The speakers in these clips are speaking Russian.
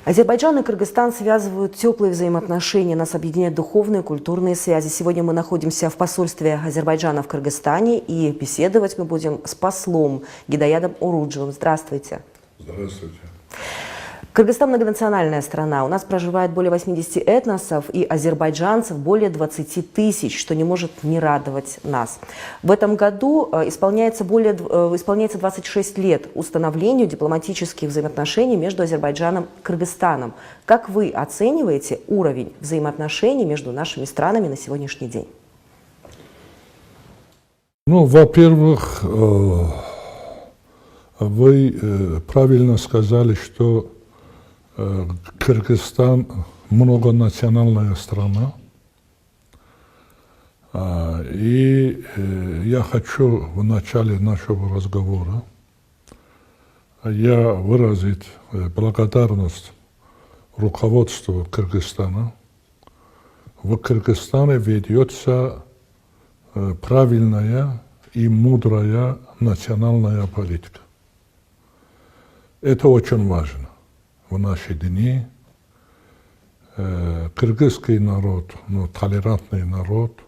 Азербайджан и Кыргызстан связывают теплые взаимоотношения, нас объединяют духовные, культурные связи. Сегодня мы находимся в посольстве Азербайджана в Кыргызстане, и беседовать мы будем с послом Гидаятом Оруджевым. Здравствуйте. Здравствуйте. Кыргызстан многонациональная страна. У нас проживает более 80 этносов и азербайджанцев более 20 тысяч, что не может не радовать нас. В этом году исполняется 26 лет установлению дипломатических взаимоотношений между Азербайджаном и Кыргызстаном. Как вы оцениваете уровень взаимоотношений между нашими странами на сегодняшний день? Ну, во-первых, вы правильно сказали, что Кыргызстан многонациональная страна, и я хочу в начале нашего разговора выразить благодарность руководству Кыргызстана. В Кыргызстане ведется правильная и мудрая национальная политика. Это очень важно. В наши дни кыргызский народ, толерантный народ,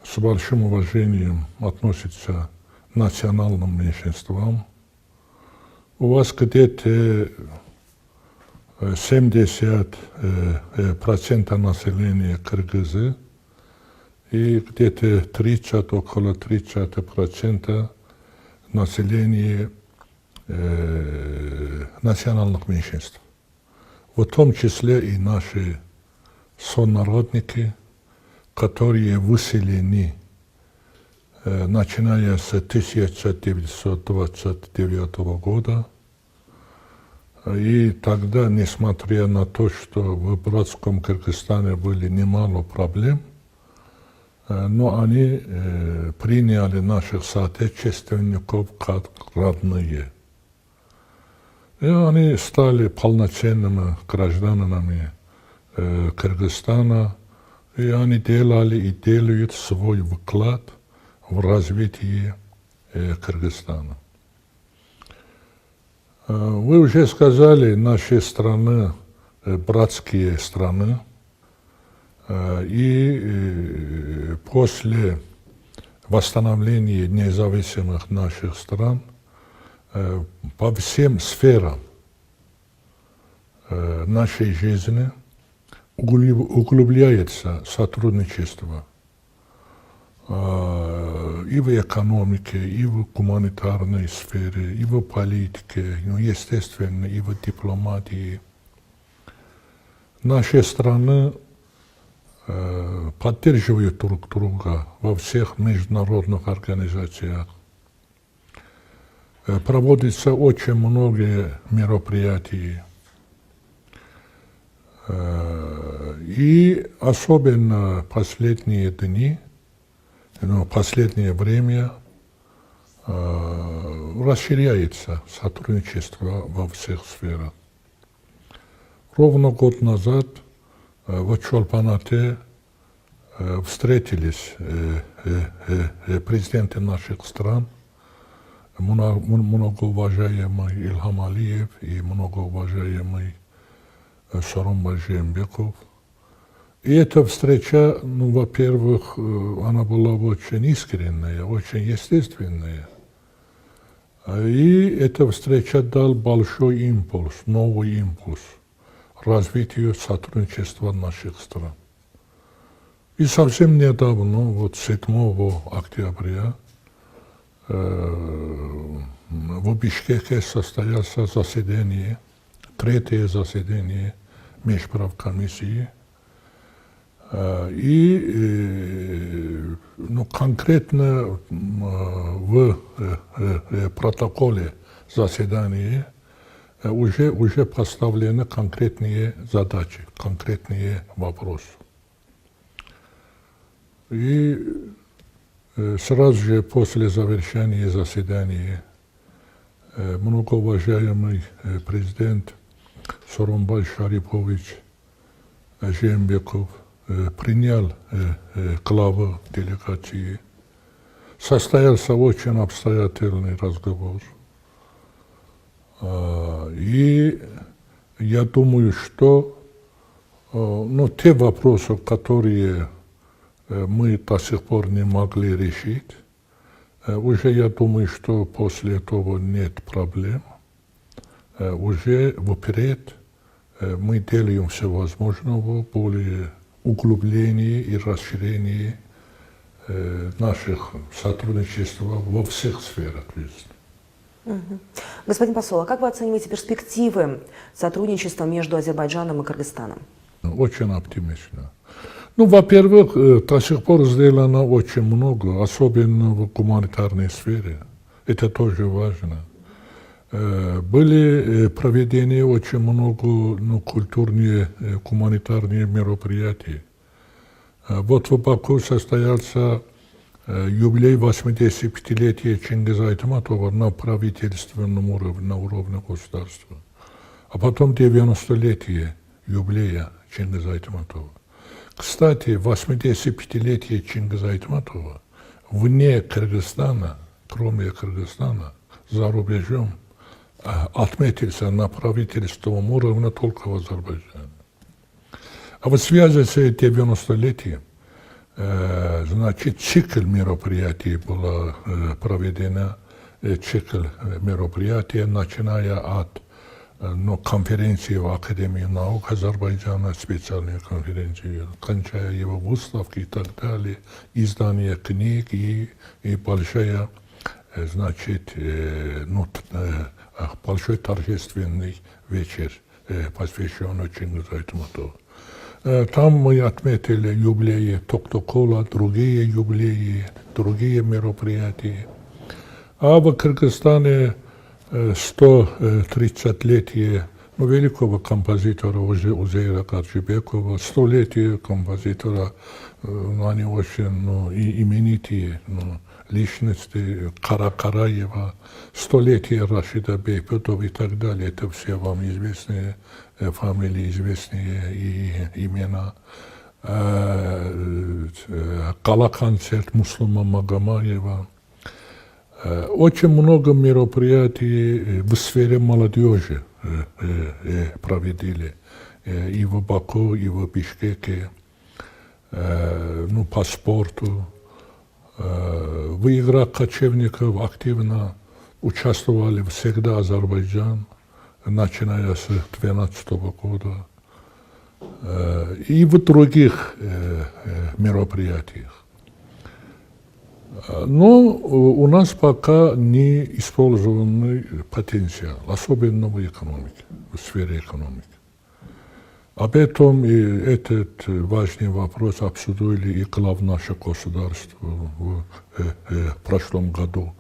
с большим уважением относится к национальным меньшинствам. У вас где-то 70% населения кыргызы и где-то около 30% населения национальных меньшинств, в том числе и наши сонародники, которые выселены, начиная с 1929 года. И тогда, несмотря на то, что в братском Кыргызстане были немало проблем, но они приняли наших соотечественников как родные. И они стали полноценными гражданами Кыргызстана, и они делали и делают свой вклад в развитие Кыргызстана. Вы уже сказали, наши страны братские страны, и после восстановления независимых наших стран по всем сферам нашей жизни углубляется сотрудничество и в экономике, и в гуманитарной сфере, и в политике, естественно, и в дипломатии. Наши страны поддерживают друг друга во всех международных организациях. Проводится очень много мероприятий. И особенно последние дни, последнее время расширяется сотрудничество во всех сферах. Ровно год назад в Чолпанате встретились президенты наших стран, многоуважаемый Ильхам Алиев и многоуважаемый Сооронбай Жээнбеков. И эта встреча, во-первых, она была очень искренняя, очень естественная. И эта встреча дала большой импульс, новый импульс развитию сотрудничества наших стран. И совсем недавно, 7 октября, в Бишкеке состоялось заседание, третье заседание Межправкомиссии. И конкретно в протоколе заседания уже поставлены конкретные задачи, конкретные вопросы. И сразу же после завершения заседания многоуважаемый президент Сооронбай Шарипович Жээнбеков принял главу делегации. Состоялся очень обстоятельный разговор. И Я думаю, что те вопросы, которые мы до сих пор не могли решить, уже я думаю, что после этого нет проблем. Уже вперед мы делаем все возможное более углубление и расширение наших сотрудничеств во всех сферах жизни. Господин посол, а как вы оцениваете перспективы сотрудничества между Азербайджаном и Кыргызстаном? Очень оптимистично. Во-первых, до сих пор сделано очень много, особенно в гуманитарной сфере. Это тоже важно. Были проведены очень много культурные, гуманитарные мероприятия. Вот в Баку состоялся юбилей 85-летия Чингиза Айтматова на правительственном уровне, на уровне государства. А потом 90-летие юбилея Чингиза Айтматова. Кстати, 85-летие Чингиза Айтматова вне Кыргызстана, кроме Кыргызстана, за рубежом, отметился на правительственном уровне только в Азербайджане. А в связи с 90-летием, значит, цикл мероприятий был проведен, цикл мероприятий, начиная от конференции в Академии наук Азербайджана, специальные конференции, кончая его выставки и так далее, издание книг и большая, значит, большой торжественный вечер, посвященный Чингизу Айтматову. Там мы отметили юбилеи Токтокола, другие юбилеи, другие мероприятия. А в Кыргызстане 130-летие великого композитора Узейра Гаджибекова, 100-летие композитора, они очень именитые личности, Каракараева, 100-летие Рашида Бейбутова и так далее. Это все вам известные фамилии, известные имена. Гала-концерт Муслума Магомаева. Очень много мероприятий в сфере молодежи проводили и в Баку, и в Бишкеке, по спорту. В играх кочевников активно участвовали всегда Азербайджан, начиная с 2012 года, и в других мероприятиях. Но у нас пока не использованный потенциал, особенно в экономике, в сфере экономики. Об этом и этот важный вопрос обсудили и глав наших государств в прошлом году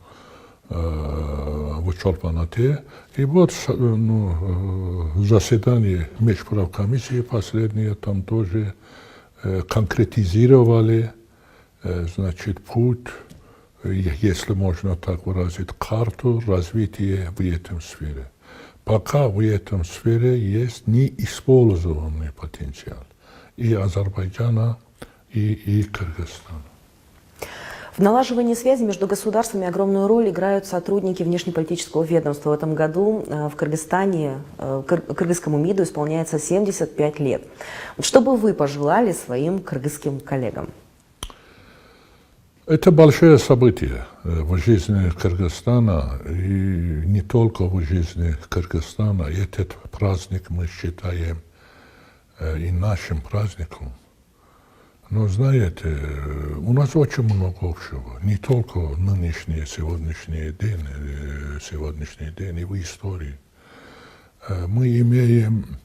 в Чолпанате. И вот заседание межправкомиссии последнее там тоже конкретизировали, значит, путь, если можно так выразить, карту развития в этом сфере. Пока в этом сфере есть неиспользованный потенциал и Азербайджана, и Кыргызстана. В налаживании связи между государствами огромную роль играют сотрудники внешнеполитического ведомства. В этом году в Кыргызстане, кыргызскому МИДу исполняется 75 лет. Что бы вы пожелали своим кыргызским коллегам? Это большое событие в жизни Кыргызстана, и не только в жизни Кыргызстана. Этот праздник мы считаем и нашим праздником. Но знаете, у нас очень много общего, не только нынешний, сегодняшний день и в истории. Мы имеем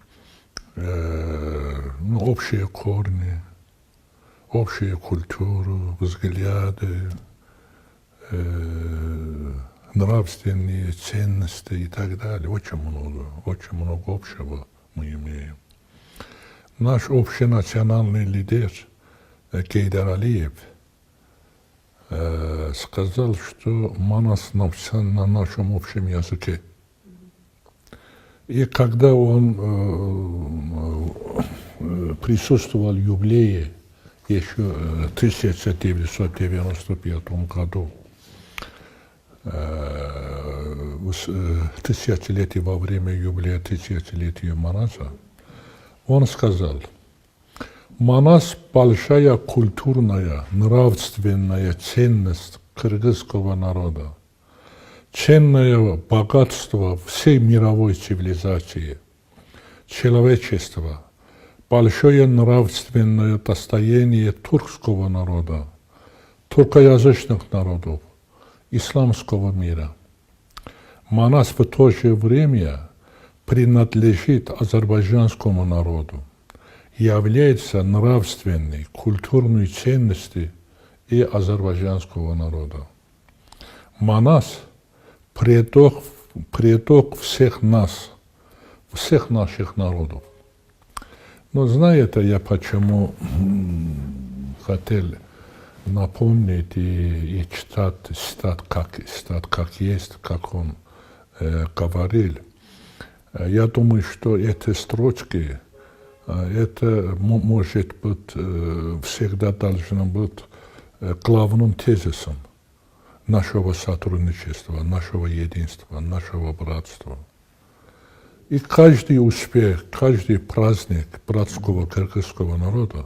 общие корни, общую культуру, взгляды, нравственные ценности и так далее. Очень много общего мы имеем. Наш общенациональный лидер Гейдар Алиев сказал, что Манас написан на нашем общем языке. И когда он присутствовал в юбилее еще в 1995 году тысячелетия, во время юбилея тысячелетия Манаса, он сказал: Манас – большая культурная, нравственная ценность кыргызского народа, ценное богатство всей мировой цивилизации, человечества, большое нравственное достояние тюркского народа, туркоязычных народов, исламского мира. Манас в то же время принадлежит азербайджанскому народу, является нравственной, культурной ценностью и азербайджанского народа. Манас – предок всех нас, всех наших народов. Но знаете, я почему хотел напомнить и читать стат как есть, как он говорил. Я думаю, что эти строчки, это может быть, всегда должно быть главным тезисом нашего сотрудничества, нашего единства, нашего братства. И каждый успех, каждый праздник братского кыргызского народа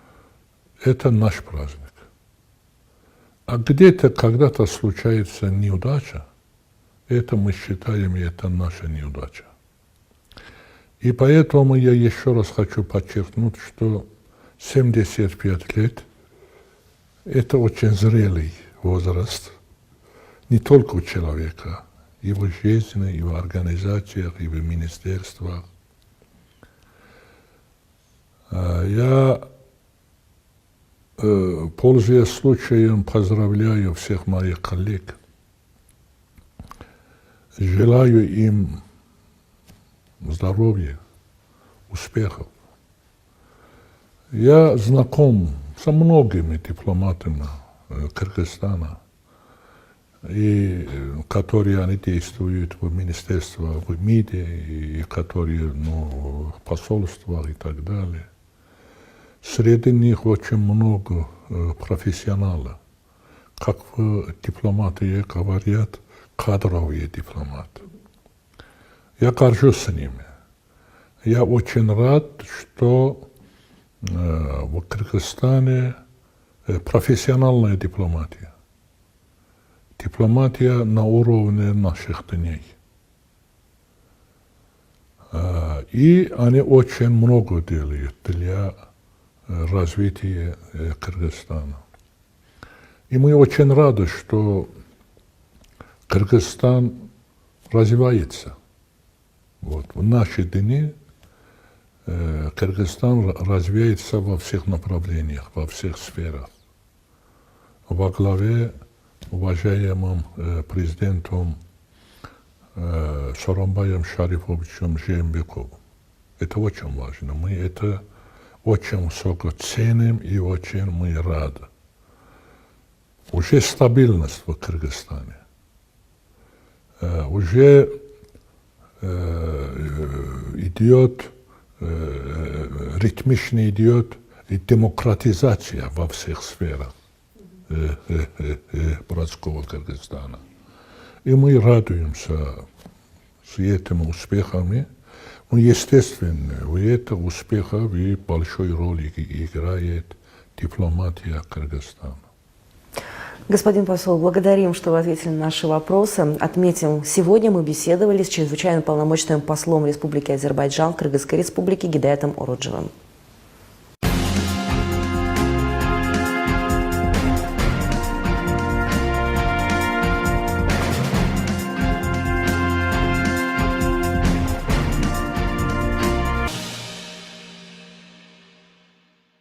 – это наш праздник. А где-то, когда-то случается неудача, это мы считаем, это наша неудача. И поэтому я еще раз хочу подчеркнуть, что 75 лет – это очень зрелый возраст, не только у человека, и в жизни, и в организациях, и в министерствах. Я, пользуясь случаем, поздравляю всех моих коллег, желаю им здоровья, успехов. Я знаком со многими дипломатами Кыргызстана, и которые они действуют в министерствах, в МИДе, и которые в посольствах и так далее. Среди них очень много профессионалов. Как в дипломатии говорят, кадровые дипломаты. Я горжусь ними. Я очень рад, что в Кыргызстане профессиональная дипломатия. Дипломатия на уровне наших дней. И они очень много делают для развития Кыргызстана. И мы очень рады, что Кыргызстан развивается. Вот. В наши дни Кыргызстан развивается во всех направлениях, во всех сферах. Во главе уважаемым президентом Сооронбаем Шарифовичем Жээнбековым. Это очень важно. Мы это очень высоко ценим и очень мы рады. Уже стабильность в Кыргызстане. Уже идет, ритмично идет и демократизация во всех сферах братского Кыргызстана. И мы радуемся с этими успехами. Но, естественно, у этих успехов и большой роль играет дипломатия Кыргызстана. Господин посол, благодарим, что вы ответили на наши вопросы. Отметим, сегодня мы беседовали с чрезвычайно полномочным послом Республики Азербайджан в Кыргызской Республике Гидаятом Ороджевым.